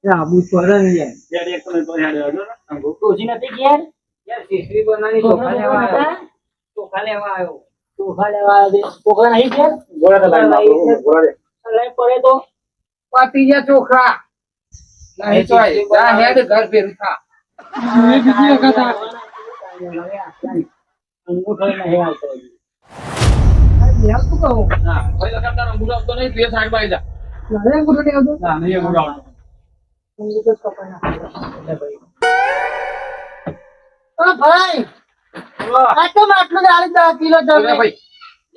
આબુ પડે ને યાર એક તો હેડ્યો ટોસી નથી ઘેર યાર શીશરી બનાની ચોખા લેવા આવ્યો ચોખા લેવા આવ્યો ચોખા નહીં ઘેર ગોળા તો લાઈન લઈ પડે તો પાટી જા ચોખા નહીં તો જા હેડ ઘર ફેરું થા મેં બીજી વખત અંગૂઠો નહીં આવતો શું કહું હા ભાઈ લગાતાર અંગૂઠો આવતો નહીં તું એ સાઈડ માં જા મારે અંગૂઠો નહીં આવતો ના નહીં અંગૂઠો આવતો અંગૂઠો કપાઈ નાખો ભાઈ આટલું ગાડી 10 કિલો ભાઈ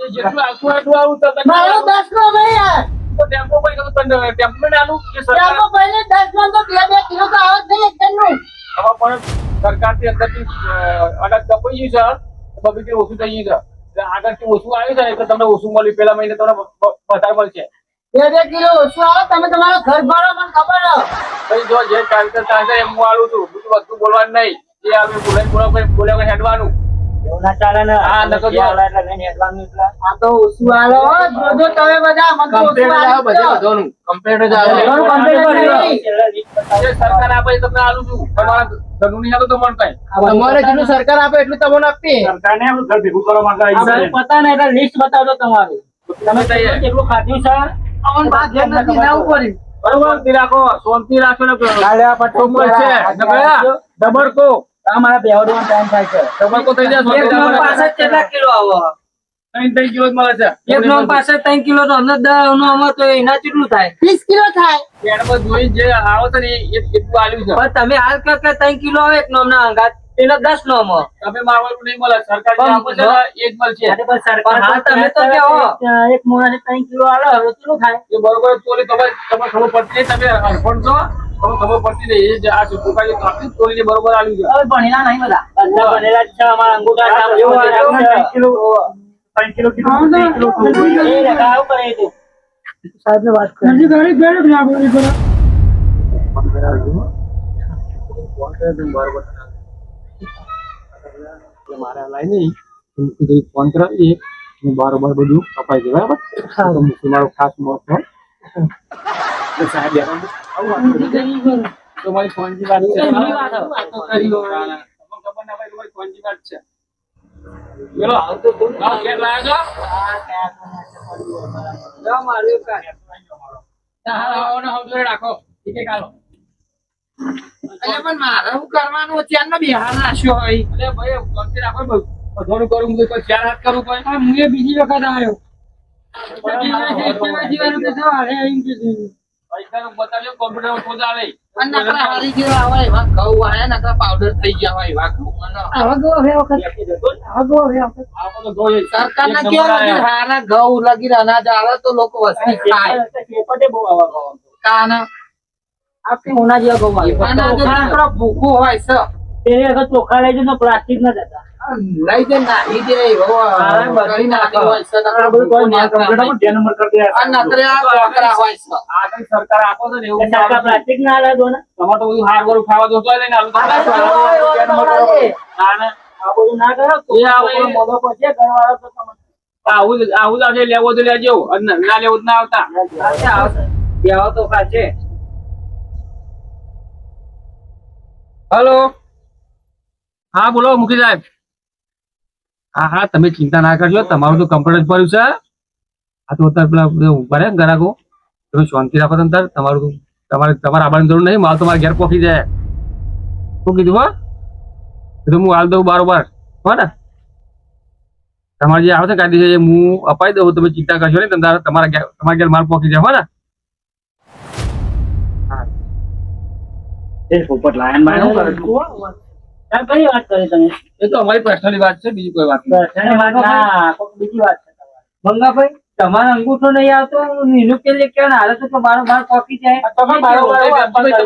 જેટલું આખું આટલું આવું તો મારો 10 નો ભાઈ યાર તો ટેમ્પો ભાઈ તો તને ટેમ્પો ને આલું કે સરકાર ટેમ્પો પહેલે 10 નો તો 2 કિલો તો આવત નહીં એકદમનું હવે પણ સરકારથી અંદરથી અનાજ કપાઈ ગયું છે બબીથી ઓછું થઈ ગયું છે આગળથી ઓછું આવ્યું છે ને એટલે તમને ઓછું મળ્યું પેલા મહિને તમને વધારે મળશે 2 કિલો ઓછું આવે તમે તમારા ઘર ભરો મને ખબર ભાઈ જો જે કાલકર થાય એમ હું આલું છું બીજું વસ્તુ બોલવાનું નહીં જે આવે બોલ્યા હેડવાનું એવું ના ચાલે ને હા નકો જો એટલે લઈને હેડવાનું એટલે આ તો ઓછું આલો જોજો તમે બધા મને ઓછું આલો બધાનું કમ્પ્લેટ જ આવે સરકાર આપે તમને આલું છું તમારા ઘરનું નહીં આલું તો મને કઈ તમારે જેટલું સરકાર આપે એટલું તમને આપીએ સરકારને આપણું ઘર ભેગું કરવા માટે આવી પતા ને એટલે લિસ્ટ બતાવજો તમારું તમે તૈયાર કેટલું ખાધું છે અમન વાત જેમ નથી ના ઉપર બરોબર રાખો શાંતિ રાખો ને ગાળ્યા પટ્ટો છે દબડકો મારા બેવડવાનો ટાઈમ થાય છે દબડકો થઈ જાય એક નોન પાસે કેટલા કિલો આવો 3 કિલો જ મળે છે એક નોન પાસે 3 કિલો તો અમને 10 નો આમાં તો એના કેટલું થાય 30 કિલો થાય એડમાં જોઈ જે આવો છે ને એટલું આલ્યું છે પણ તમે હાલ કે 3 કિલો આવે એક નોમ ના અંગાત એટલે 10 નો માં તમે મારવાનું નહીં મળે સરકાર જે આપે છે એ જ મળશે પણ સરકાર હાલ તમે તો કેવો એક મોણાને 3 કિલો આલે હવે કેટલું થાય એ બરોબર ચોરી તમે ખબર પડતી નહીં તમે અડફણ છો તમે ખબર પડતી નહીં એ જે આ સુકાની કાપી ચોરીને બરોબર આલ્યું છે હવે ભણેલા નહીં બધા ભણેલા જ છે અમારા અંગૂઠા 3 કિલો એ લગાવ કરે તો સાહેબ ને વાત કરે ગાડી બેડ ના બોલી કરો મારે લાઈ નહીં ફોન કરાવીએ બરોબર બધું કપાઈ જાય બરાબર મારો ખાસ મોત હોય સાહેબ તમારી ફોનની વાત છે ખબર ના ભાઈ તમારી ફોનની વાત છે બોલો હા કે લાયો છો માર્યો કા રાખો ઠીક છે કાલો પણ મારે શું કરવાનું અત્યારનો બિહાર નાખ્યો હોય અરે ભાઈ ગમતી રાખો થોડું કરું હું કોઈ 4 હાથ કરું કોઈ હું બીજી વખત આવ્યો બતાવ્યો કોમ્પ્યુટર ખોજ આવે પાવડર થઈ ગયા હોય સરકાર ના કેવા હારા ઘઉં લગી અનાજ આવે તો લોકો વસ્તી ખાય આપણી હોના જેવા ઘઉં આવે ભૂખું હોય છે તેને અગર ચોખા લઈ જાય પ્લાસ્ટિક ના જતા લઈ જાય નાખી દે સરકાર આપો છો ને એવું પ્લાસ્ટિક ના લે દો ને તમારે તો બધું હાર વાળું ખાવા દો લઈને આ બધું ના કરો આવું જ આજે લેવો તો લેજો ના લેવું જ ના આવતા બેવા તો ખાશે હેલો હા બોલો મુખી સાહેબ હા હા તમે ચિંતા ના કરજો તમારું તો કમ્પ્યુટર પડ્યું છે આ તો અત્યારે પેલા ઉભા રહે ગ્રાહકો તમે શાંતિ રાખો તમારે તમારે આવવાની જરૂર નહીં માલ તમારે ઘેર પહોંચી જાય શું કીધું હો તો હું હાલ દઉં બારોબાર હો ને તમારે જે આવે છે કાઢી છે હું અપાઈ દઉં તમે ચિંતા કરશો નહીં તમારા ઘેર માલ પહોંચી જાય હો ને કઈ વાત કરી તમે એ તો અમારી પર્સનલી વાત છે બીજી કોઈ વાત બીજી વાત છે મંગાભાઈ તમારો અંગૂઠો નહીં આવતો નીનું કે લે કે હાલે તો બારો બાર કોપી જાય તમે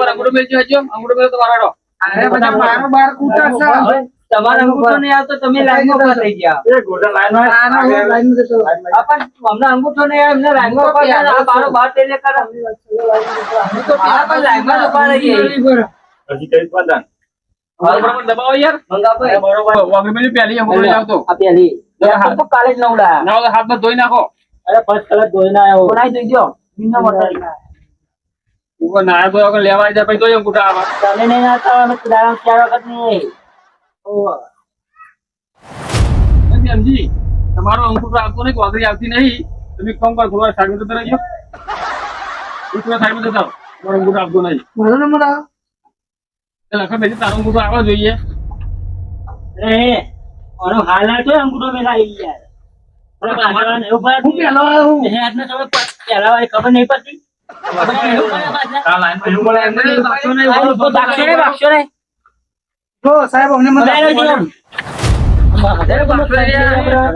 અંગૂઠો મેળજો અંગૂઠો મેળજો તો મારો અરે બધા બારો બાર કૂટા છે તમારા અંગૂઠો નહીં આવતો તમે લાઈનમાં ઉભા થઈ ગયા એ ગોડા લાઈનમાં આ પણ અમને અંગૂઠો નહીં આવે એમને લાઈનમાં ઉભા થયા. આ બારો બાર તેને કરે અમે તો પેલા પણ લાઈનમાં જ ઉભા રહીએ. હજી કઈ પદાન બરાબર દબાવો યાર મંગાભાઈ બરોબર વાગીમેની પહેલી અંગૂઠો લઈ આવતો આ પેલી તો કાલે જ નવડા ના હોય હાથમાં ધોઈ નાખો અરે ફર્સ્ટ કલર ધોઈને આવ્યો બનાવી દેજો બીના મોટર ઉપર નાયા તો આગળ લેવા જાય પછી ધોઈ અંગૂઠા આવા તમે નહીં નાતા અમે દાડા 4 વખત નહીં સમજી તમારો અંગૂઠો આવતો નહીં વાગડી આવતી નહીં તમે કામ કર થોડા સાઈડ માં રહેજો થોડા સાઈડ માં જતા તમારો અંગૂઠો આવતો નહીં મારો નંબર આવો લખા બેસી તારો અંગૂઠો આવવા જોઈએ એ ઓનો હાલા તો અંગૂઠો મે લાવી યાર અરે બાજવાન એવું ભાઈ હું પેલો આવ્યો હે આજનો સમય પેલા વાળી ખબર નહીં પડતી આ લાઈનમાં એવું બોલે એમ નહીં બાક્ષો નહીં બાક્ષો નહીં તો સાહેબ અમને મત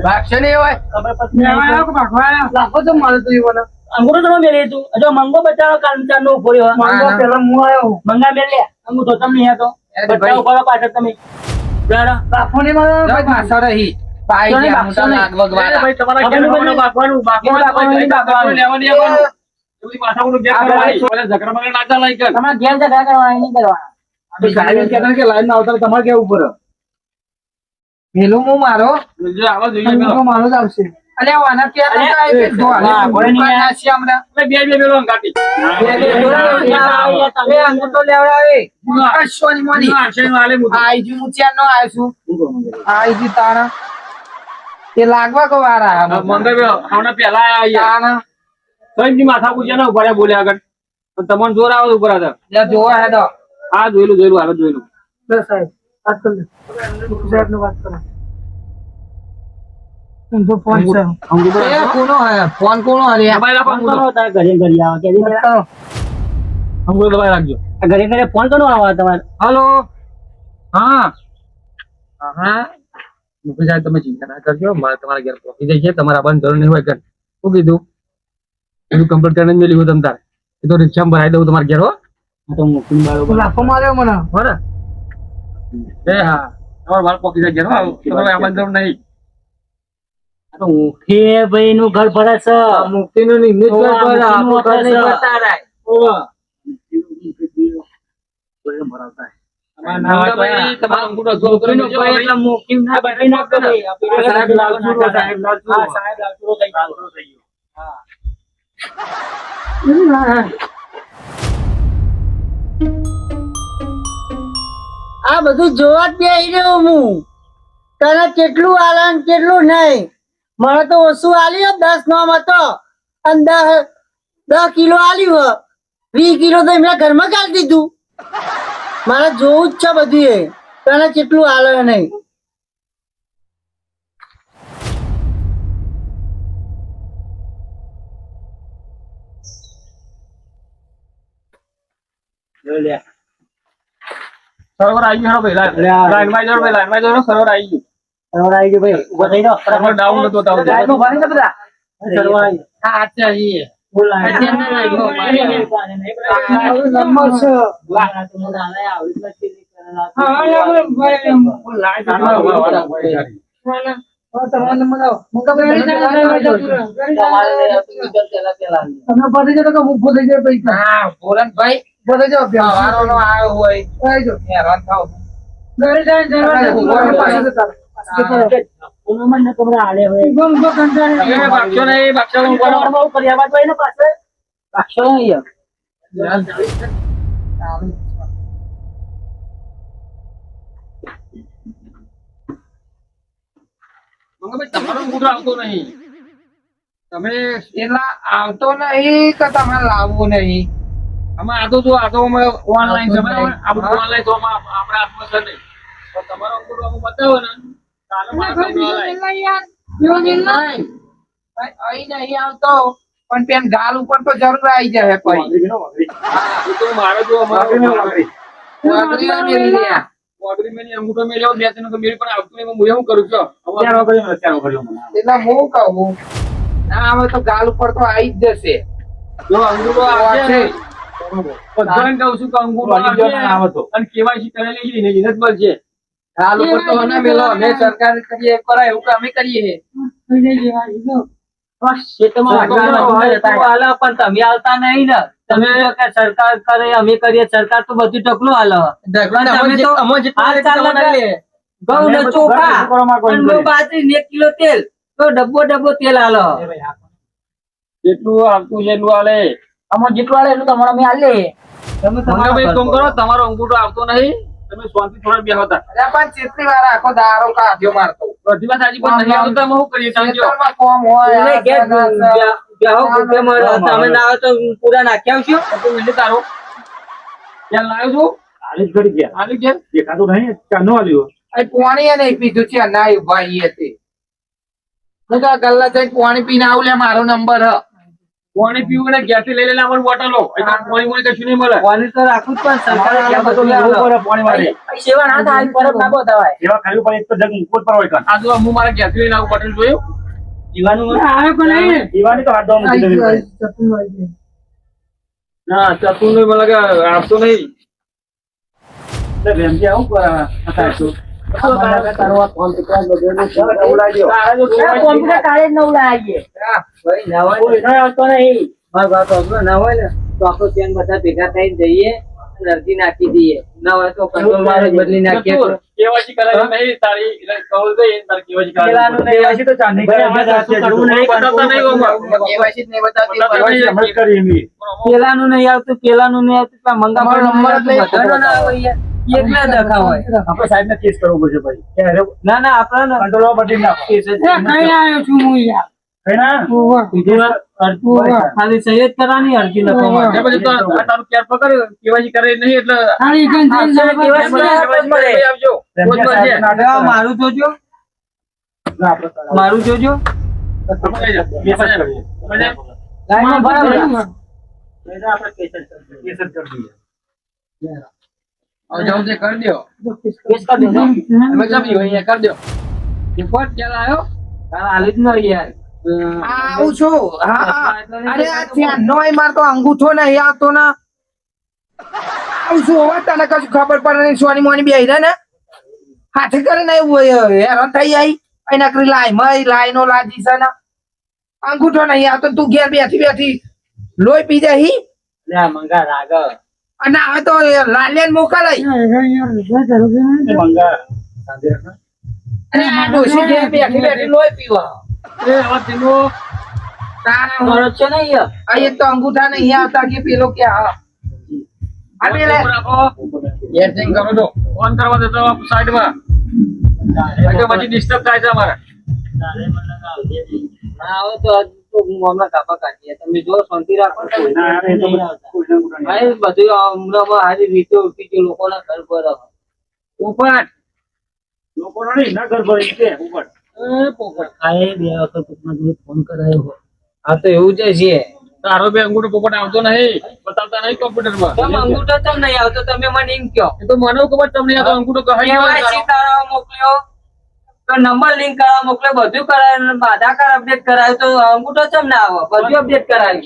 બાક્ષો નહીં હોય ખબર પડતી લાખો તો મારે તો એવું અંગૂઠો તમે મેલે તું જો મંગો બચાવો કાંચા નો ફોર્યો મંગો પેલા હું આવ્યો મંગા મેલે અંગૂઠો તમે હતો બચાવો કરો પાછળ તમે લાખો ની માં પાછળ રહી ભાઈ ભાઈ તમારા ઘેર બાકવાનું લેવાની એવી માથાનું ગેર કરવાની ઝઘડા મને ના ચાલે કર તમારે ઘેર ઝઘડા કરવાના નહીં કરવાના કે લાઈન માં આવતા તમારે કેવું ઉપર પેલું હું મારો જો આવા જોઈએ મારો જ આવશે અલે આના કે બે મેલો અંગાટી અંગૂઠો લેવડાવે તે લાગવા કો વારા મંગળ પેલા આયા કઈ માથા પૂછ્યા ના ઉભા બોલ્યા આગળ તમને જોર આવે ઉપર હતા જોવા હે તો હા જોયેલું હાલ જોયેલું સાહેબ સાહેબ વાત કરો उनको फोन से ये कोनो है फोन कोनो है दबाई रखो फोन कोनो होता है घरे घरे आवा के दिन करो हमको दबाई रखજો घरे घरे फोन कोनो आवा તમારે हेलो હા હા મુકે જાય તમે ચિંતા ના કરજો મારે તમારા ઘર પહોંચી જાય છે તમારા બંધ જરૂર નહીં હોય કર શું કીધું એનું કમ્પ્લીટ કરીને મેલી હું તમ તારે એ તો રિક્ષામાં ભરાઈ દઉં તમારા ઘર હો તો મુકીન બાળો લાફો માર્યો મને હો ને એ હા તમારો માલ પહોંચી જાય ઘર હો તમારે આ બંધ જરૂર નહીં તો મુખી ભાઈ નું ઘર ભરે છે મુખી નું નિમિત્ત ઘર ભરે આપો ઘર નહીં ભરતા રાય ઓવા કોઈ ભરાતા ભાઈ તમારો અંગૂઠો જો મુખી નો ભાઈ એટલે મુખી ના બદલી નાખતો ભાઈ સાહેબ લાલચુરો સાહેબ લાલચુરો થઈ ગયો હા આ બધું જોવા જ બેહી રહ્યો હું તને કેટલું આલન કેટલું નહીં મને તો ઓછું આલ્યું 10 નામ હતો અને 10 કિલો આલ્યું 20 કિલો તો એમના ઘરમાં કાઢી દીધું મારે જોવું જ છે બધું એ તને કેટલું આલે નહીં સર્વર આવી ગયો ભાઈ લાઈનમાં જો ભાઈ લાઈનમાં જો સર્વર આવી ગયું સર્વર આવી ગયું ભાઈ ઉભો થઈ જાઓ સર્વર ડાઉન નતો થતો લાઈનમાં ભરી દે બધા સર્વર આવી હા અચ્છા ઈ બોલાય નંબર છે વાના તો મને આલે આવી નથી કરેલા હા આપણે ભાઈ લાઈટ તમારો નંબર આવો મુકાબલે તમે પડી જતો કે મુખ બોલી જાય પૈસા હા બોલન ભાઈ બોલે જો વારોનો આવ્યો હોય આવી જો હેરાન થાવ ઘરે જાય જરા પાસે જતા ઉનો મન ને કમરા આલે હોય ગમ ગો કંટાળે એ બાક્ષો નહીં બાક્ષો નું ઉપર બહુ કર્યા બાદ ભાઈ ને પાસે બાક્ષો નહીં મંગભાઈ તમારો અંગૂઠો આવતો નહીં તમે એલા આવતો નહીં કે તમારે લાવવું નહીં આમાં આ તો અમે ઓનલાઈન તમે આ બધું ઓનલાઈન તો આપણા હાથમાં છે નહીં તો તમારો અંગૂઠો અમે બતાવો ને તારે મારા અહીં નહીં આવતો પણ પેન ગાલ ઉપર તો જરૂર આવી જાય પછી તો મારે જો વાગડીઓ મેલી લ્યા. વાગડી મેની અંગૂઠો મેલ્યો બે ત્રણ તો મેરી પણ આવતું નહીં હું એવું કરું છું એટલે હું કહું ના આવે તો ગાલ ઉપર તો આવી જ જશે જો અંગૂઠો આવશે બધાને કહું છું કે અંગૂઠો આવશે અને કેવાયસી કરેલી છે ને ઇલિજિબલ છે આ લોકો તો ના મેલો અમે સરકાર કરીએ કરાય એવું કે અમે કરીએ પણ તમે આલતા નહીં ને તમે જો કે સરકાર કરે અમે કરીએ સરકાર તો બધું ઢગલું હાલે તમે તો હાલ ચાલ ઘઉં ને ચોખા અને બાજરી 1 કિલો તેલ તો ડબ્બો તેલ હાલો જેટલું આવતું છે એટલું હાલે. આમાં જેટલું હાલે એટલું તમારે અમે હાલે તમે મને ભાઈ એક કામ કરો, તમારો અંગૂઠો આવતો નહીં, તમે શાંતિ થોડા બેહો તા. અરે પણ ચેટલી વાર આખો દારો કાઢ્યો મારતો બધી વાત સાચી, પણ નહીં આવતું તો અમે શું કરીએ તમે કહો. ખેતરમાં કોમ હોય તમે ઘેર બેહો ભૂખે મરો તમે ના આવે તો પૂરા નાખી આવશો તો મિલી તારો ત્યાં લાવ્યો છું આલી જ ઘડી ગયા આલી ઘેર દેખાતું નહીં ચાનો આલ્યો પાણી નહીં પીધું છે ના ભાઈ હતી હું તો ગલ્લા જઈને પાણી પીને આવું લે મારો નંબર હ પાણી પીવું ને ઘેરથી લઈ લઈને અમારું બોટલો પાણી કશું નહીં મળે. પાણી તો રાખવું જ પણ સરકારે ક્યાં બધું લેવું હાલો. પડે પાણી વાળી સેવા ના થાય પરબ ના બતાવાય એવા ખાલી પણ એક તો જગ મૂકવો જ પડે હોય કાન આ જો હું મારા ઘેરથી લઈને આવું બોટલ જોયું જીવાનું દીવાની તો હાથ ધોવા મૂકી દેવી પડે. ના ચતું નહીં મને કે આપતો નહીં. એટલે વેમજી આવું હતા તો તારે જો કોમ્પ્યુટર કાલે જ નવું લાવીએ ભાઈ ના હોય ને આવતો નહીં મારી વાત સાંભળો, ના હોય ને તો આપણો ત્યાં બધા ભેગા થઈને જઈએ અને અરજી નાખી દઈએ ના હોય તો કંટ્રોલ માં જ બદલી નાખીએ તો કેવાયસી કરાવી નહીં તારી એટલે કહું તો એને તારી કેવાયસી પેલાનું કરાવી. નહીં તો ચાંદી બતાવતા નહીં હોમાં. કેવાયસી જ નહીં બતાવતી બતાવતા નહીં. હમણાં જ કરી એમની. પેલાનું નહીં આવતું પણ મંગા તમારો નંબર જ નહીં. બધાનો ના આવે યાર. એકલા દખા હોય આપણે સાહેબને કેસ કરવો પડશે ભાઈ કે અરે ના ના આપણે કંટ્રોલ બદલી નાખો કેસ જ કઈ ના ખાલી સહી જ કરવાની અરજી લખવા માટે ને પછી તો આ તારું ક્યાર પકડ કેવાયસી કરે નહીં એટલે પડે. આવજો રોજ મળજે. હવે મારું જોજો મારું જોજો આપણે કેસ જ કરીએ. લાઈનમાં બરાબર આપણે કેસ જ કરી દઈએ. હવે જાઉં છે કરી દો કેસ કરી દેજો તમે જમ્યું અહીંયા કરી દો રિપોર્ટ ક્યારે આવ્યો? હાલી જ ન યાર આવું છું હા અરે આ ત્યાં નોય માર તો અંગૂઠો નહીં આવતો ને આવું છું હવે તને કશું ખબર પડે નહીં સોની મોની બે ને હાથે કરે ને એવું હેરાન થઈ જાય એના કરી લાઈનો લાજી છે ને અંગૂઠો નહીં આવતો તું ઘેર બેઠી લોહી પી જાય લે મંગા રાગ અને હવે તો લાલિયાને મોકલાય મંગા અને આ ડોશી ઘેર બેઠી લોહી પીવા એ હવે તેનું તારા મારો છે ને યાર આ એક તો અંગૂઠા નહીં આવતા કે પેલો ક્યાં આ પેલે રાખો. એરચેન્જ કરો છો. ફોન કરવા દેતો સાઈડમાં. એટલે પછી ડિસ્ટર્બ થાય છે અમારે. આવો તો હજુ તો હું હમણાં કાપા કાઢીએ તમે જો શાંતિ રાખો ને તો ના એ તો નહીં આવતા. કોઈને ગુના નહીં. ભાઈ બધું હમણાં હારી રીતે ઉઠી ગયું લોકોના ઘર પર હવે. પોપટ. લોકોનો નહીં ના ઘર ભરી છે ઉપર પોપટ. આ એ બે વખત કોકના જોડે ફોન કરાયો હોય. આ તો એવું જ છે તારો બે અંગૂઠો પોપટ આવતો નહીં. બતાવતા નહીં કોમ્પ્યુટરમાં. તમે અંગૂઠો ચમ નહીં આવતો તમે મને એમ કહો એ તો મને ખબર તમને આ તો અંગૂઠો કહી KYC કરાવવા મોકલ્યો તો નંબર લિંક કરાવવા મોકલ્યો બધું કરાયું આધાર કાર્ડ અપડેટ કરાયું તો અંગૂઠો ચમ ના આવે બધું અપડેટ કરાયું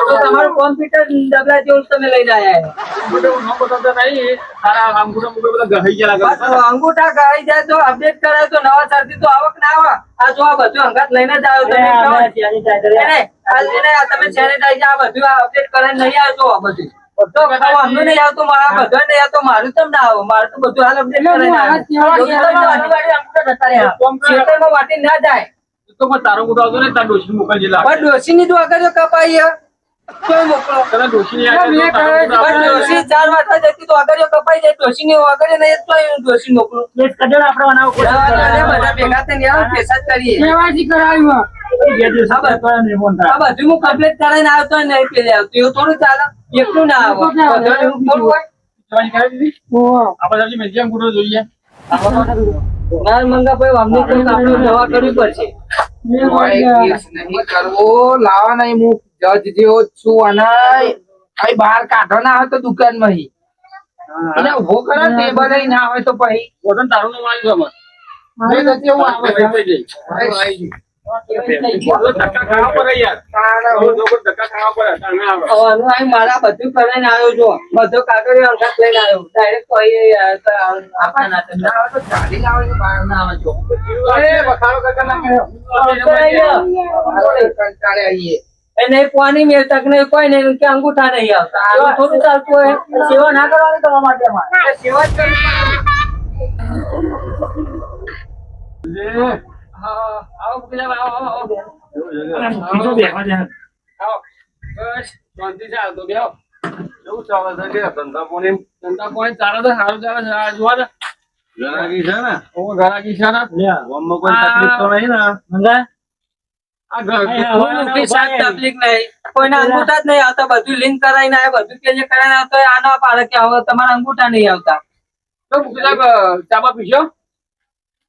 તો તમારું કોમ્પ્યુટર ડબલા જેવું જ તમે લઈને આવ્યા બતાવતા નહીં. તારા અંગૂઠો મુઠો બધા ગહાઈ ગયા લાગે. બસ અંગૂઠા કરાઈ જાય તો અપડેટ કરાય તો નવા સરથી તો આવક ના આવે આ જો આ બધું અંગાત લઈને જ આવ્યો તમે એને આ લઈને આ તમે સેનેટાઈઝર આ બધું અપડેટ કરાઈને નહીં આવ્યો તો આ બધું તો અમને નહીં આવતો મારા બધા નહીં આવતો મારું તમ ના આવે મારું તો બધું હાલ અપડેટ કરાઈને આવ્યો વાટી ના જાય તો પણ તારો અંગૂઠો આવતો નહીં. તારા ડોશી મોકલજે લાગે. પણ ડોશીની તો આગળ જો કપાઈ હે. કોઈ મોકલો તને ડોશી નહીં આવે તો તારો અંગૂઠો પણ આવતો ડોશી નહીં. 4 વાગ્યા જતી તો આગળ જો કપાઈ જાય ડોશીની આગળ નહીં તો ડોશી મોકલો કેસ કજણ આપણે બનાવો બધા ભેગા થઈને આવો કેસ જ કરીએ બે દિવસ આપણે તો મહેમાન થાય. આ બધું હું કમ્પ્લીટ કરાઈને આવતો હોય નહીં પેલે આવતું એવું થોડું ચાલે એકલું ના આવે બધાને એવું થોડું હોય જવાની કરાવી દીધી? આપણે હજી મેજી અંગૂઠો જોઈએ. ના મંગા ભાઈ અમને તો આપણે દવા કરવી પડશે કોઈ કેસ નહીં કરવો લાવા નહીં હું જજ જેવો જ છું અને અહીં બહાર કાઢો ના હોય તો દુકાનમાં એટલે ઉભો કરો ટેબલ ના હોય તો પછી પોતાનું તારું નામ આવી ગયું નહીં તો કેવું આવે આવે. આવી ધક્કા ખાવા પડે યાર. ધક્કા ખાવા પડે તમે આવો. હવાનું આ મારા બધું કરાઈને આવ્યો છો બધો કાગળિયો અંગાત લઈને આવ્યો ડાયરેક્ટ આપણા ના તો ચાલી લાવે છે, બહાર ના આવે છો. અરે બખાડો કાકા ના કર્યો. કંટાળે આવીએ. એને પાણી મેળ તક નહીં કોઈ નહીં કે અંગૂઠા નહીં આવતા એવું થોડું ચાલતું હોય સેવા ના કરવાની કરવા માટે અમારે સેવા જ કરવી આવો મુકેશભાઈ, આવો આવો આવો બીજો બેહવા દે. આવો. બસ શાંતિ છે હાલ તો બેહો. કેવું ચાલે છે કે ધંધા પાણી? ધંધા પાણી ચાલે છે સારું ચાલે છે આ જુઓ ને ગરાગી છે ને? ઓ ઘરાકી છે ને ગામમાં કોઈ તકલીફ તો નહીં ને? આ ઘર કોઈ સાહેબ તકલીફ નહીં કોઈને અંગૂઠા જ નહીં આવતા બધું લિંક કરાઈને આવે બધું કે જે કરાઈને આવતા હોય આ ના પાડે કે હવે તમારા અંગૂઠા નહીં આવતા તો મુકેશભાઈ ચાબા પીશો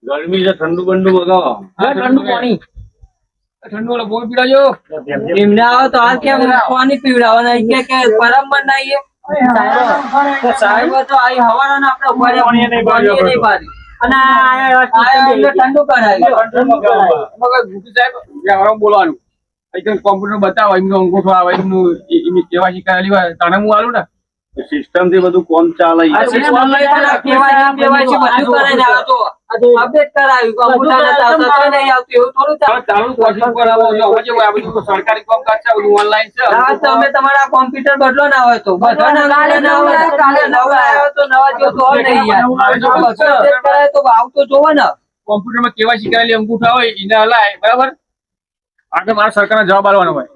ગરમી છે, ઠંડુ બંડુ મગાવો. ઠંડુ પાણી ઠંડુ વાળો બોલ પીડાજો એમને આવે તો હાલ કેમ પાણી પીવડાવવાના કે બરાબર નહીં સાહેબ તો આ હવાના આપણે પાણી નહીં પાડી અને એમને ઠંડુ કરાવી મુકેશ સાહેબ વ્યવહારમાં બોલવાનું કોમ્પ્યુટર બતાવો એમનો અંગૂઠો આવે એમનું એમની કેવાયસી કરેલી હોય તને હું આલું ને સિસ્ટમ થી બધું કોમ ચાલે છે. અપડેટ કરાવ્યું અંગૂઠા નતા આવતા તો નહીં આવતું એવું થોડું ચાલે. ચાલુ કોશિશ કરાવો જો હવે જે આ બધું સરકારી કામ કાજ છે બધું ઓનલાઈન છે હા, તમે તમારા કોમ્પ્યુટર બદલો ના હોય તો બધાના કાલે ના હોય કાલે નવા આવ્યો તો નવા જેવો તો હોય નહીં યાર જો બધું update કરાય તો આવતો જોવો ને કોમ્પ્યુટરમાં કેવાયસી કરેલી અંગૂઠા હોય એને હલાય બરાબર આગળ મારા સરકારને જવાબ આપવાનો હોય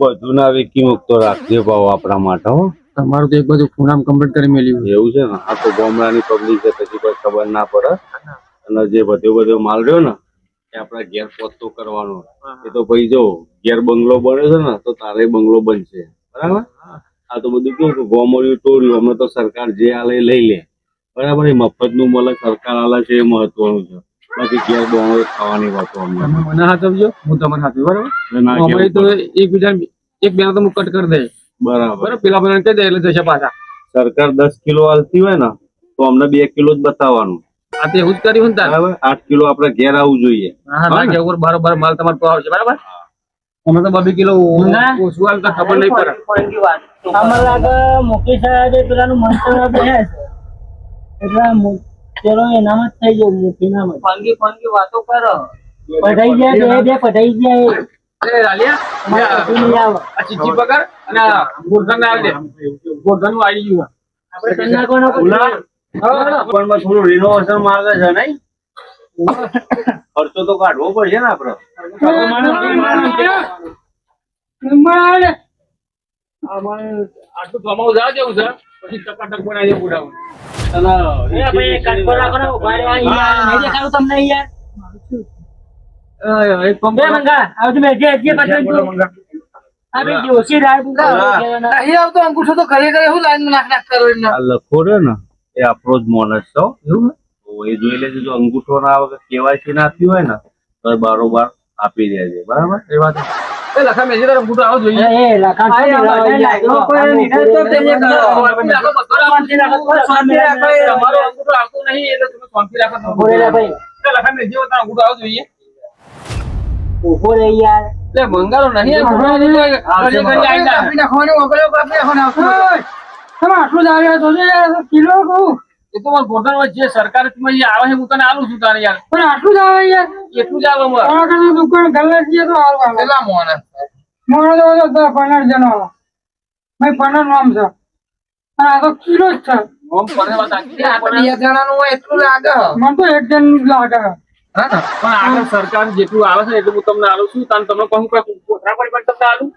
બધું ના વેકી મુક્તો રાખજે ભાવ આપણા માટે હો. તમારું તો એક બધું ફોનામ કમ્પ્લીટ કરી મેલ્યું એવું છે ને? આ તો ગામડાની પબ્લિક છે, પછી કોઈ ખબર ના પડે. અને જે બધો માલ રહ્યો ને એ આપડા ઘેર પહોંચતો કરવાનો. એ તો ભાઈ જો ઘેર બંગલો બને છે ને તો તારે બંગલો બનશે બરાબર. આ તો બધું કેવું કે ગોમડિયું ટોળ્યું અમને તો સરકાર જે આલે એ લઈ લે બરાબર. એ મફત નું મળે સરકાર આલે છે એ મહત્વનું છે. બાકી ઘેર બોણો ખાવાની વાતો અમને તમે મને હાથવજો હું તમને હાથવી બરાબર ના અમે તો એકબીજા એક બેના તો હું કટ કરી દે બરાબર. બરાબર પેલા બેના કહી દે એટલે જશે પાછા સરકાર 10 કિલો આલતી હોય ને તો અમને 2 કિલો જ બતાવવાનું આ તો એવું જ કર્યું ને તાર બરાબર. 8 કિલો આપડે ઘેર આવવું જોઈએ. હા ના કે બરાબર માલ તમારે તો આવશે બરાબર અમે તો 2 કિલો ઓછું હાલતા ખબર નહીં પડે આમાં લાગે મુકેશ સાહેબ પેલાનું મંતવ્ય બે છે એટલે ચલો એનામ જ થઈ જાય મુકી નામ ફંગી ફંગી વાતો કરો પઢાઈ જાય બે પઢાઈ જાય એ રાલિયા આ ચીચી પકડ અને ગોરધન આવી દે ગોરધન નું આવી ગયું આપણે કન્યા કોનો પણ થોડું રિનોવેશન માંગે છે નહીં? ખર્ચો તો કાઢવો પડશે ને આપડે. આટલું કમાવું જવા જેવું છે પછી ટકાટક બનાવી દે બુડાવું નહીં આવતો અંગૂઠો તો ઘરે ઘરે હું લાઈન નાખ નાખ કરો એમને. આ લખો રહ્યો ને એ આપણો જ માણસ છો. તો એ જોઈ લેજો જો અંગૂઠો ના આવે કેવાયસી ના થયું હોય ને તો બારોબાર આપી દેજે બરાબર. એ વાત એ લખા મેજી તારો બુડો આવો જોઈએ તમારો અંગૂઠો આવતો નહીં એટલે તમે શાંતિ રાખો લખા મેજી તારો અંગૂઠો આવો જોઈએ ઉભો રહી યાર એટલે મંગારો નહીં કાપી નાખવાની ઓગળો કાપી નાખવાનો આટલું જ આવ્યા તો કિલો કહું એ તો મારા ગોઠણ જે સરકાર આવે છે હું તને આલું છું તારે યાર પણ આટલું જ આવે યાર એટલું જ આવે અમારે દવાખાના દુકાન ગલ્લે જઈએ તો હાલવા કેટલા મોણ મોડો તો 15 જણો ભાઈ 15 નામ છે અને આ તો કિલો જ છે ઓમ પડે વાત આખી આપણે 2 જણાનું હોય એટલું લાગે મને તો એક જણ લાગે હા ને પણ આગળ સરકાર જેટલું આવે છે એટલું હું તમને આલું છું તાન તમને કહું કે કોથળા પડી પણ તમને આલું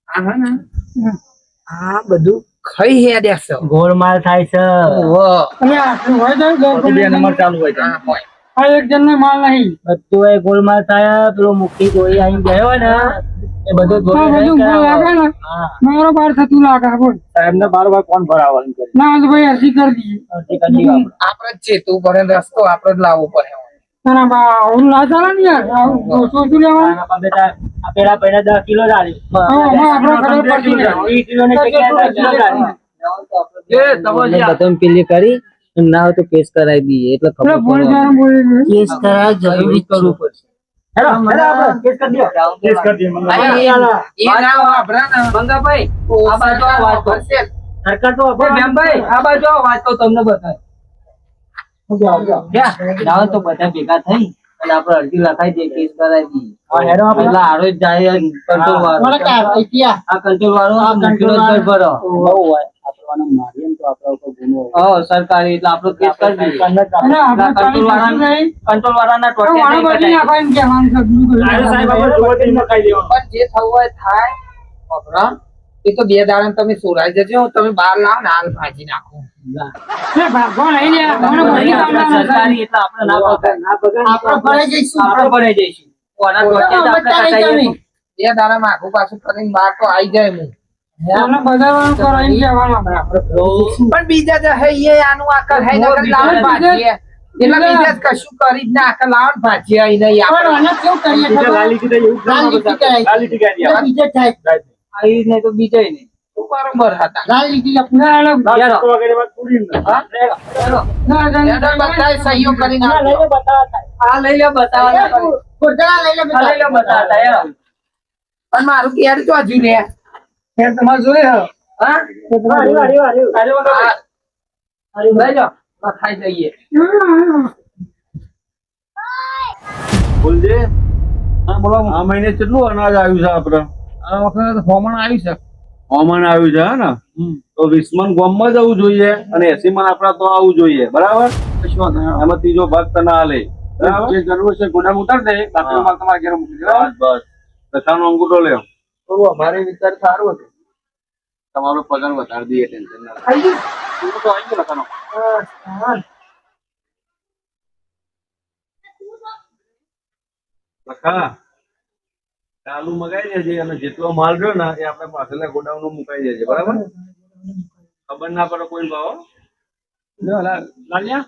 હા ને આ બધું ખાઈ હે દેસો ગોળમાલ થાય છે અને આટલું હોય તો 2 નંબર ચાલુ હોય આ એક જણ ને માલ નહીં બધું એ ગોળમાલ થાય પેલો મુક્તિ કોઈ આવી ગયો ને એ બધું મારો બાર થતું લાગે બોલ સાહેબ ને બારોબાર કોણ ભરાવાનું કરે ના તો ભાઈ અરજી કરી દઈએ આપણે જ ચેતવું પડે રસ્તો આપણે જ લાવવો પડે ના બા આવું ના ચાલે ને યાર આવું શું લેવાનું પેલા 10 કિલો ચાલી પેલી કરી ના હોય તો કેસ કરાવી દઈએ એટલે કેસ કરાવ જરૂરી કરવું પડશે હેલો હેલો આપણે કેસ કરી દો કેસ કરી દઈએ મંગા એ ના વાપરા ને મંગાભાઈ આ બાજુ આ વાત કરો સરકાર તો એ મેમભાઈ આ બાજુ આ વાત કહું તમને બતાય ક્યાં લાવો તો બધા ભેગા થઈ અને આપણે અરજી લખાઈ દઈએ કેસ કરાવી દઈએ હા હેરો આપણે એટલે હારો જ જાય કંટ્રોલ વાળો મને કાંઈ ઇતિહાસ. આ કંટ્રોલ વાળો કંટ્રોલ ભરો સરકારી એટલે આપણો કેસ કરી દઈએ કંટ્રોલ વાળાના ટોટિયા નહીં કટાય. સાહેબ આપણે જોવા જઈને ખાઈ દેવાનું પણ જે થવું હોય થાય વાપરા. એ તો 2 દાડા તમે સોરાઈ જજો તમે બહાર લાવો ને હાલ ભાજી નાખો સરકારી એટલે આપણે ના પકડાય. આપણે ભરાઈ જઈશું. આપણે ભરાઈ જઈશું ઓના ટોટિયા જ આપણે કટાઈએ. 2 દાડામાં આખું પાછું કરીને બહાર તો આવી જાય હું પણ બીજા જે હે એ આનું આકલ હે નકર લાવણ ભાજીએ એટલે બીજા જ કશું કરી જ ના આકલ લાવણ ભાજીએ અહીં નહીં પણ આપણે આને કેવું કરીએ બીજા ખબર? લાલી કીધે એવું લાલ લીટી કરાય. લાલી લીટી કરી એટલે બીજે થાય. આવી નહીં તો બીજાય નહીં. બરોબર હતા લાલ લીટી આપણે યાર. તો વગેરે વાત પૂરી ને હા? એના બધાએ સહીઓ કરીને આપજો. આ લઈ લે બતાવવા ગોધરા લઈ લે આ લઈ લે બતાવતા યાર. પણ મારું કેર તો હજુ લે તમારે જોઈએ હે? હા લઈ જાઓ ખાઈ જઈએ. બોલજે હા બોલો આ મહિને કેટલું અનાજ આવ્યું છે આપડે આ વખતે હોમણ આવ્યું છે હવામાન આવ્યું છે હે ને તો 20 મણ ગામમાં જવું જોઈએ અને 80 મણ આપડા તો આવવું જોઈએ બરાબર કશું વાંધો નહીં. એમાં ત્રીજો ભાગ તને આલે બરાબર જે જરૂર છે ગોડામ ઉતાર દે બાકીનો માલ તમારે ઘરે મૂકી દે બરાબર? બસ દશાનો અંગૂઠો લ્યો તો અમારે વિચાર સારો હતો તમારો પગાર વધારી દઈએ ટેન્શન ના લો. અંગૂઠો આવી ગયો લખાનો. લખા ચાલુ મગાઈ દેજે અને જેટલો માલ રહ્યો ને એ આપણે પાછળના ગોડાઉન નું મુકાઈ દેજે બરાબર ખબર ના પડે કોઈ ભાવ લ્યો, લાલિયા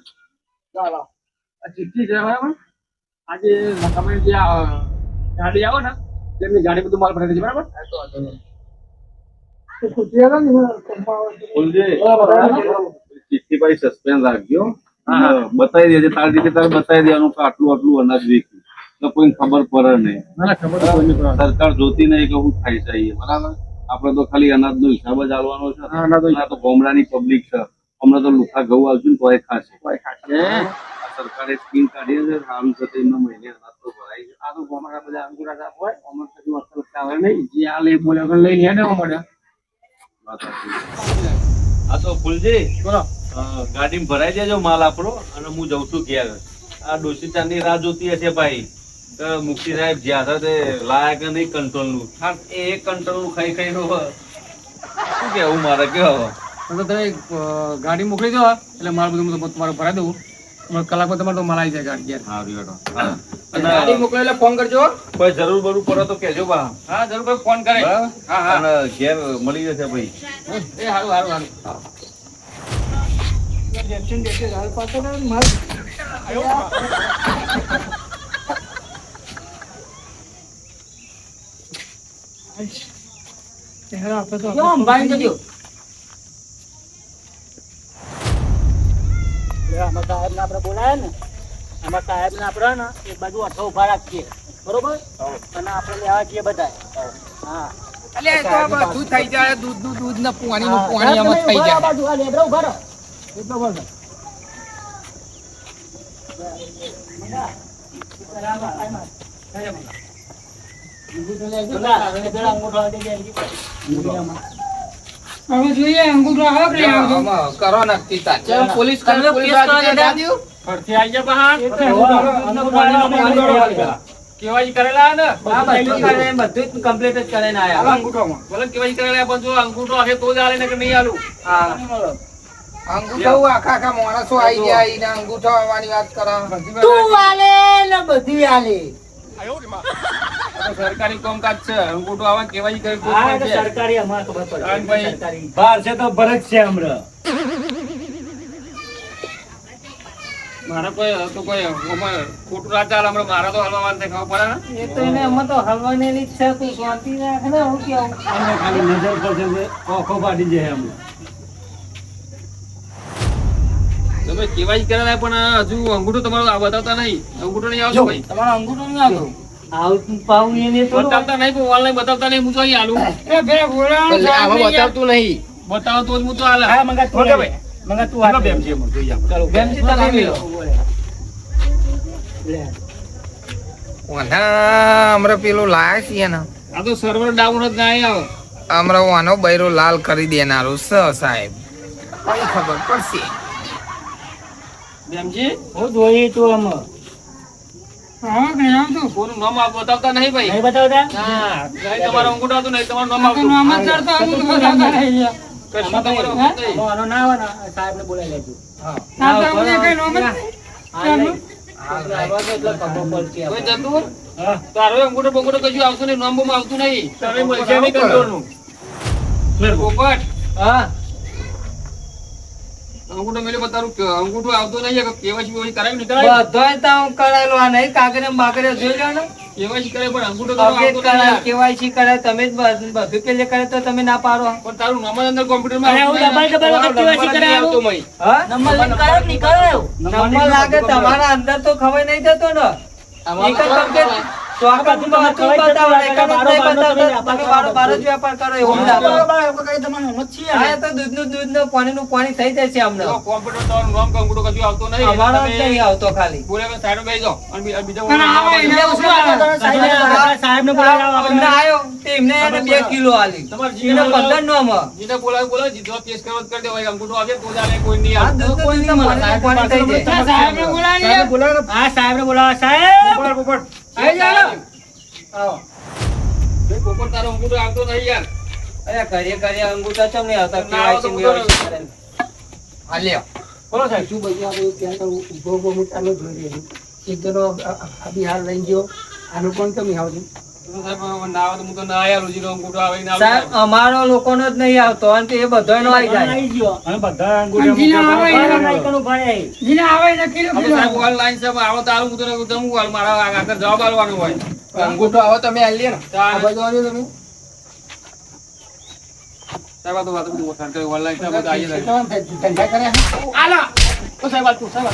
ચાલો આ ચિઠ્ઠી છે બરાબર આજે તમે જે ગાડી આવો ને તેમની ગાડી બધું માલ ભરાઈ દેજો બરાબર બોલજે ચિઠ્ઠી ભાઈ સસ્પેન્સ રાખજો બતાવી દેજે તારી રીતે તારે બતાવી દેવાનું કે આટલું આટલું અનાજ વેચ્યું તો કોઈને ખબર પડે નહીં ના ના ખબર તો કોઈને પડે. સરકાર જોતી નહીં કે હું થાય છે અહીંયા, બરાબર આપડે તો ખાલી અનાજ નો હિસાબ જ આલવાનો છે હા, અનાજનો આ તો ગામડાની પબ્લિક છે હમણાં તો લુખા ઘઉં આવશે ને તો એ ખાશે હે? આ સરકારે સ્કીમ કાઢી છે સારું છે તો એમના મહિને અનાજ તો ભરાય છે આ તો ગામડા બધા અંગૂઠા સાફ હોય અમર કશું વસ્તુ આવે નહીં જે આ લે બોલે વગર લઈને હેડે મળે વાત સાચી. આ તો ફૂલજી બોલો ગાડીમાં ભરાઈ દેજો માલ આપણો અને હું જઉં છું ઘેર આ ડોસી ચાંદની રાહ જોતી હશે ભાઈ તો મુક્તિ સાહેબ જ્યાં હતા તે લાયા કે નહીં કંટ્રોલ નું એ કંટ્રોલ નું ખાઈ ખાઈ નું શું કેવું મારે કે હવે તો તમે ગાડી મોકલી દો એટલે માલ બધું હું તમારે ભરાઈ દઉં કલાકમાં તમારે તો માલ આવી જાય ગાડી ઘેર. સારું હેડો. ગાડી અને મોકલો એટલે ફોન કરજો કોઈ જરૂર બરૂર પડે તો કહેજો બા હા જરૂર કોઈ ફોન કરે બરાબર? હા હા અને ઘેર મળી જશે ભાઈ એ સારું સારું સારું જો અંબાણી જજો. આમાં સાહેબને આપણે બોલાયા ને આમાં સાહેબને આપણે ને એક બાજુ અઠો ઉભા રાખીએ બરોબર અને આપણે લેવા જઈએ બધા હા એટલે એ તો બધું થઈ જાય દૂધ ને પાણી આમાં થઈ જાય બાજુ આ લેબડા ઉભા રહો એટલો બોલ હવે જોઈએ અંગૂઠો આવે કે નહીં આવતો? આમાં કરો નક્કી તાર. ચલો, પોલીસ તમે પોલીસ કેસ કરવા વાળા દેતા? દાદીઓ. ફરતી આવી જાય બહાર આ કેવાય કરેલા ને બધું કરે, બધું જ complete જ કરીને આયા. અંગૂઠોમાં બોલે કેવાય કરેલા પણ જો અંગૂઠો હશે તો જ આલે ને કે નહીં આલું હા. અંગૂઠો આખા આખા માણસો આવી ગયા ઈને અંગૂઠો આવવાની વાત કરો. તું આલે ને બધી આલે આ તો સરકારી કામકાજ છે અંગૂઠો આવે કેવાય કરે તો હા જ છે. સરકારી અમાર ખબર પડે કારણ ભાઈ સરકારી બહાર છે તો ભરત છે હમણાં મારા કોઈ આમાં ખોટું ના ચાલે હમણાં મારા તો હલવા વાળા ખબર પડે ને એ તો એને એમાં તો હલવાની ની ઈચ્છા તું શાંતિ રાખ ને હું કેવું અમે ખાલી નજર પર છે તે ઓખો પાડી જાય હમણાં તમે કેવાય કરેલા પણ હજુ અંગૂઠો તમારો આ બતાવતા નહીં અંગૂઠો નહીં આવતો ભાઈ તમારો અંગૂઠો નહીં આવતો આવું પાવું એને થોડું બતાવતા નહીં પણ ઓનલાઈન બતાવતા નહીં હું તો અહીં આલું એ બે બોલાવાનો એટલે સાહેબ આમાં નહીં યાર. બતાવતું નહીં. બતાવો તો જ હું તો હાલ હા મંગા તું મંગા તું આ બેમ છે એમ જોઈએ આપણે. બેનજી તમે મિલો ઓના હમણાં પેલું લાયા છીએ ને આ તો સર્વર ડાઉન જ ના આવે હમણાં ઓનો બૈરો લાલ કરી દેનારું સ સાહેબ કઈ ખબર પડશે. બેમજી હું જોઈએ તું આમ આવક નહીં આવતું. કોનું નામ બતાવતા નહીં ભાઈ નહીં બતાવતા ના નહીં તમારો અંગૂઠો આવતું નહીં તમારું નામ આ તો આવતું નામ જ ચડતો આવું તો બતાવતા નહીં યાર. કશું તમારું આવતું નહીં. આનો ના આવે ને સાહેબને બોલાવી લેજો. ના તો આવું કઈ નામ જ નહીં. ચાલો. કોઈ જતું હા તારો અંગૂઠો બંગૂઠો કશું આવતું નહીં નામ બોમ આવતું નહીં તમે મળશે નહીં કંટ્રોલનું પોપટ હા અંગૂઠો મેલે બતારું અંગૂઠો આવતો નહીં કેવાયસી બેવાયસી કરાવી નહીં કરાવી બધોય તો હું કરાયેલો આ નહીં કાગરે બાગરે જોઈ લો ને કેવાયસી કરે પણ અંગૂઠો તો અપડેટ આવતો કરાય નહીં કેવાયસી કરાય તમે જ બધું પેલે કરે તો તમે ના પાડો પણ તારું નામ જ અંદર કોમ્પ્યુટરમાં અરે હું ડબલ વખત કેવાયસી કરાવ્યું. હા નંબર લઈને કરાવ્યો કે નહીં કરાવ્યો? નંબર લાગે તમારા અંદર તો ખબર નહીં જતો ને એક જ વખતે ચોકટમાં હતું બતાવો ને એક જ નહીં બતાવતા તમે બારો જ વેપાર કરો એવું લાગે આ તો દૂધનું પાણીનું થઈ જશે હમણાં કોમ્પ્યુટર તારું નામ કે અંગૂઠો કશું આવતો નહીં અમારો જ તમે નહીં આવતો ખાલી બોલે કે સાઈડ બેસી જાઓ અને બીજા પણ આવો એને શું આવે? સાહેબને બોલાવો અમને આયો તે એમને એને 2 કિલો આલી તમારે એને જીવન 15 નો આમાં જીને બોલાવે જીધો કેસ કરો જ કરી દેવાય અંગૂઠો આવે તો જ આલે કોઈ નહીં આ આવે દૂધનું પાણી થઈ જાય આ સાહેબને બોલાવી યાર. હા સાહેબને બોલાવો સાહેબ. આઈ જાઓ. આવો ભાઈ પોપટ તારો અંગૂઠો આવતો નહીં યાર અરે કરીએ અંગૂઠા ચમ નહીં આવતા ના આવતો કેવાયસી કરે આ લ્યો. બોલો સાહેબ શું બધું આપણે ત્યાં તો ઊભો ઊભો હું ચાલો જોઈ રહ્યો છું. એક જણો આ બિહાર લઈ ગયો આનું કોણ કમી આવતું સાહેબ ના આવે તો હું તો ના આયા રોજીનો અંગૂઠો આવે ના સાહેબ અમારો લોકોનો જ નહીં આવતો અને તે બધાનો આવી જાય આવી ગયો. અને જીને આવે એને નાયકાનું ભાડે. જીને આવે એને કિલો આપણે કિલો સાહેબ ઓનલાઈન છે આવો તારું હું તો હું હાલ મારા આગળ જવાબ આલવાનો હોય અંગૂઠો આવો તમે આલી લ્યો ને. તાર આ બાજુ આવ્યો તમે સાહેબ આ તો વાત બધું વખાણ કરે ઓનલાઈન છે બધું આવી જાય ધંધા કર્યા આલા તો સાહેબ આ તું સાહેબ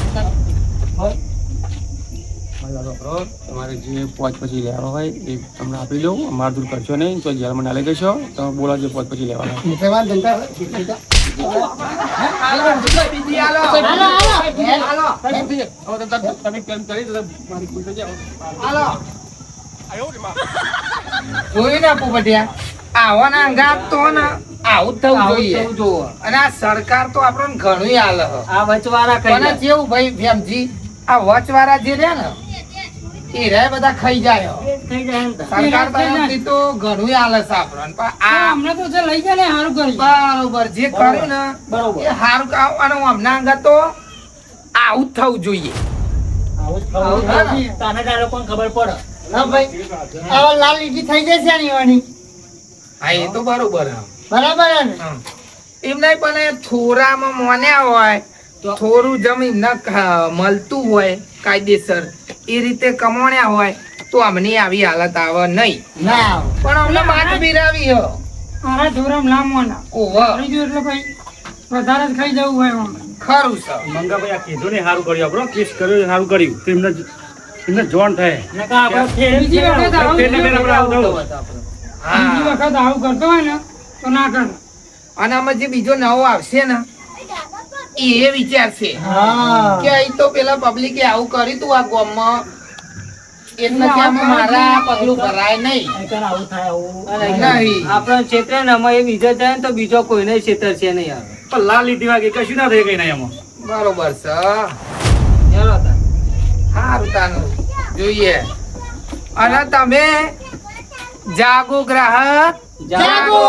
તમારે જે પોચ પછી લેવા હોય એ તમને આપી દઉં અમાર દૂર કરશો નહીં તો જેલમાં ના લઈ જશો તમે બોલો જે પોચ પછી લેવાના મુસલમાન ધંધા બીજી આલો. તમે કેમ કરી તો મારી ભૂલ થઈ જાય આલો. જોયું ને પોપટિયા આવાના અંગાત તો ને આવું જ થવું જોઈએ. અને આ સરકાર તો આપણને ઘણું આલે હ. આ વચવાળા કઈ પણ જેવું ભાઈ ભેમજી આ વચવાળા જે રહ્યા ને એ રે બધા ખાઈ જાય હ. થઈ જાય એમ તો. સરકાર તરફથી તો ઘણું આલે છે આપણને. પણ આ હમણાં તો જે લઈ ગયા ને સારું કરી બરોબર જે કર્યું ને બરોબર. એ હારું કામ અને હમણાં અંગાત તો આવું જ થવું જોઈએ. આવું જ થવું જોઈએ. તને તારા લોકોને ખબર પડે. હા ભાઈ આવા લાલ લીટી થઈ જશે આની વાની હા એ તો બરોબર હ. બરાબર હે ને એમ નહીં પણ એ થોરામાં મોન્યા હોય થોડું જમીન મળતું હોય કાયદેસર એ રીતે કમાણ્યા હોય તો અમને આવી હાલત આવે નહીં. ના પણ અમને માટ બિરાવી હ. મારા ધોરમ લાંબો ના ઓહો બીજું એટલે ભાઈ વધારે જ ખાઈ જવું હોય આમાં. ખરું છે. મંગાભાઈ આ કીધું ને સારું કર્યું આપણો કેસ કર્યો સારું કર્યું તો એમને જોણ થાય. નકા આપણે બીજી વખત આવું ફેરને ફેર આપણે આવું થવું. બીજી હા વખત આવું કરતો હોય ને તો ના કર. અને આમાં જે બીજો નવો આવશે ને એ વિચારશે હા કે અહીં તો પેલા પબ્લિકે આવું કર્યું તું આ ગામમાં એટલે કે આમાં મારા પગલું ભરાય નહીં. નહીંતર આવું થાય આવું. નહીં. આપણો ક્ષેત્ર ને અમે એ બીજો જાય ને તો બીજો કોઈને ક્ષેત્ર છે નહીં આવે પણ લાલ લીટી વાગે કશું ના થાય કઈ નહીં એમાં. બરોબર છે. ચાલો તાર. સારું તાનું જોઈએ. અને તમે જાગો ગ્રાહક જાગો